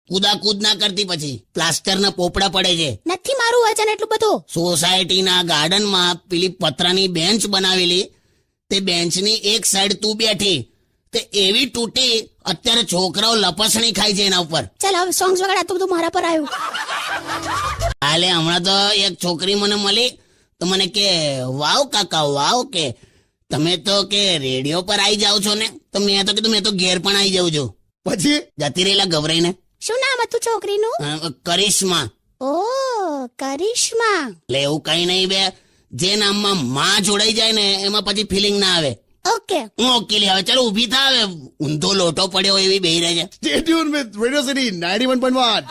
કુદાકુદ ના કરતી, પછી પ્લાસ્ટર ના પોપડા પડે છે. નથી મારું વજન એટલું બધું. સોસાયટીના ગાર્ડનમાં પેલી પતરાની બેન્ચ બનાવેલી, તે બેન્ચની એક સાઈડ તું બેઠી, તે એવી તૂટી, અત્યારે છોકરાઓ લપસણી ખાય છે એના ઉપર. ચાલ હવે સોંગ્સ વગાડ, તો બધું મારા પર આવ્યું. હાલે હમણાં તો એક છોકરી મને મળી, તો મને કે વાવ કાકા વાવ, કે તમે તો કે રેડિયો પર આવી જાવ છો ને. તો મેં તો કીધું મેં તો ઘેર પણ આવી જાઉં છું. પછી જતી રહેલા ગભરાઈને. શું નામ હતું છોકરીનું? કરિશ્મા. ઓ કરિશ્મા. એટલે એવું કઈ નહીં બે, જે નામમાં માં જોડાઈ જાય ને એમાં પછી ફિલિંગ ના આવે. ઓકે હું ઓકેલી હવે ચાલો ઊભી થા, હવે ઊંધો લોટો પડ્યો એવી બેહી રહે છે. Stay tune with radio city 91.1.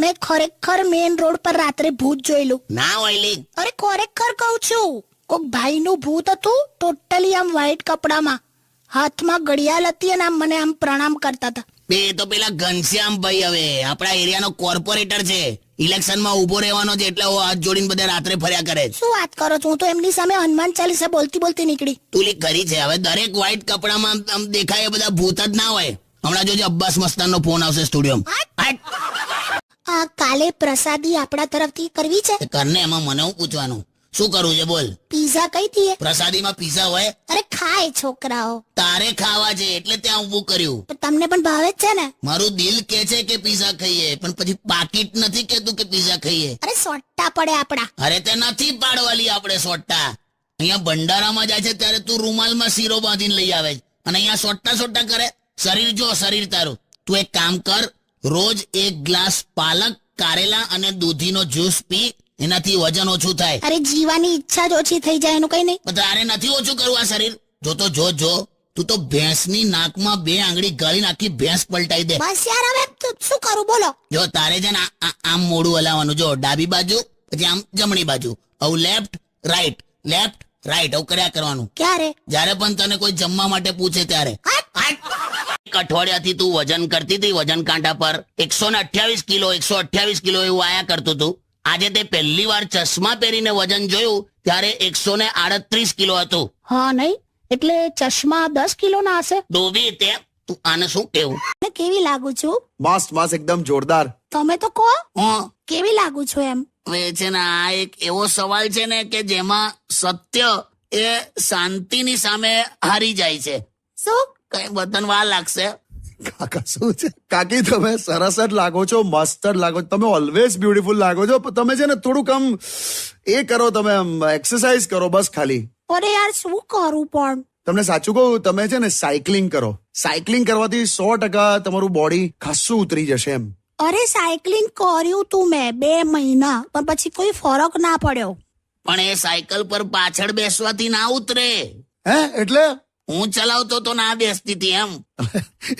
મેં ખરેખર મેઇન રોડ પર રાત્રે ભૂત જોયેલું. ના ઓયલી. અરે ખરેખર કહું છું, કોક ભાઈનું ભૂત હતું, ટોટલી આમ વ્હાઈટ કપડામાં, હાથમાં ઘડિયાળ હતી અને આમ મને આમ પ્રણામ કરતા હતા. બે તો પેલા ઘનશ્યામ ભાઈ હવે આપણા એરિયાનો કોર્પોરેટર છે, ઇલેક્શનમાં ઉભો રહેવાનો છે, એટલે હાથ જોડીને બધા રાત્રે ફર્યા કરે છે. શું વાત કરો છો? હું તો એમની સામે હનુમાન ચાલીસા બોલતી બોલતી નીકળી. તુલી કરી છે. હવે દરેક વ્હાઈટ કપડામાં આમ દેખાય એ બધા ભૂત જ ના હોય. હમણાં જોજે અબ્બાસ મસ્તાનનો ફોન આવશે સ્ટુડિયોમાં. આ કાલે પ્રસાદી આપણા તરફથી કરવી છે. કરને, એમાં મને હું પૂછવાનું? શું કરવું છે બોલ. પીઝા કઈ દીએ? પ્રસાદીમાં પીઝા હોય? અરે ખાય છોકરાઓ. તારે ખાવા છે એટલે ત્યાં ઊભું કર્યું. પણ તમને પણ ભાવે જ છે ને? મારું દિલ કે છે કે પીઝા ખાઈએ, પણ પછી પાકીટ નથી કેતું કે પીઝા ખાઈએ. અરે સોટ્ટા પડે આપડા. અરે તે નથી પાડવાલી આપણે સોટ્ટા. અહીંયા ભંડારામાં જાય છે ત્યારે તું રૂમાલમાં શીરો બાંધીને લઈ આવે છે, અને અહીંયા સોટ્ટા કરે. શરીર જો શરીર તારું. તું એક કામ કર, રોજ 1 ગ્લાસ પાલક, કારેલા અને દૂધીનો જ્યુસ પી, એનાથી વજન ઓછું થાય. અરે જીવાની ઈચ્છા જ ઓછી થઈ જાય, એનું કઈ નહીં. પણ તારે નથી ઓછું કરવું આ શરીર. જો તો જો તું તો ભેંસની નાકમાં 2 આંગળી ગાળી નાખી ભેંસ પલટાઈ દે. બસ યાર, હવે શું કરું બોલો. જો તારે છે ને આમ મોઢું હલાવવાનું, જો ડાબી બાજુ, પછી આમ જમણી બાજુ, આવું લેફ્ટ રાઈટ આવું કર્યા કરવાનું. ક્યારે? જ્યારે પણ તને કોઈ જમવા માટે પૂછે ત્યારે. એક અઠવાડિયાથી તું વજન કરતી હતી, વજન કાંટા પર 128 કિલો એવું આયા કરતું હતું. આજે તે પહેલી વાર ચશ્મા પહેરીને વજન જોયું ત્યારે 138 કિલો હતું. હા નહીં, એટલે ચશ્મા 10 કિલો ના હશે. ડોબી તે તું આને શું કેવું? ને કેવી લાગુ છું? મસ્ત એકદમ જોરદાર. તમે તો કહો હા કેવી લાગુ છું એમ. હવે છે ને આ એક એવો સવાલ છે ને કે જેમાં સત્ય એ શાંતિની સામે હારી જાય છે. શું? કઈ બતન વાર લાગશે. કાકા શું છે? કાકી તમે સરસ જ લાગો છો, મસ્ત જ લાગો છો, તમે ઓલવેઝ બ્યુટીફુલ લાગો છો. તમે છે ને થોડુંક આમ એ કરો, તમે એક્સરસાઇઝ કરો બસ ખાલી. અરે યાર શું કરું પણ. તમને સાચું કહું, તમે છે ને સાયકલિંગ કરો. સાયકલિંગ કરવાથી 100% તમારું બોડી ખાસું ઉતરી જશે એમ. અરે સાયકલિંગ કર્યું તું મેં 2 મહિના, પણ પછી કોઈ ફરક ના પડ્યો. પણ એ સાયકલ પર પાછળ બેસવાથી ના ઉતરે. હે એટલે? હું ચલાવતો તો ના બેસતી હતી એમ.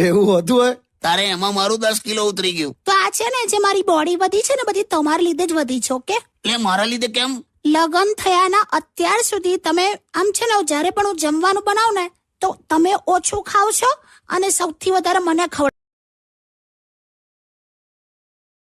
એવું હતું હોય? તારે એમાં મારું 10 કિલો ઉતરી ગયું. તો આ છે ને જે મારી બોડી વધી છે ને, બધી તમારા લીધે જ વધી છે. ઓકે, એટલે મારા લીધે કેમ? લગન થયાના અત્યાર સુધી તમે આમ છે ને, જ્યારે પણ હું જમવાનું બનાવું ને તો તમે ઓછું ખાવ છો અને સૌથી વધારે મને ખવડાવો.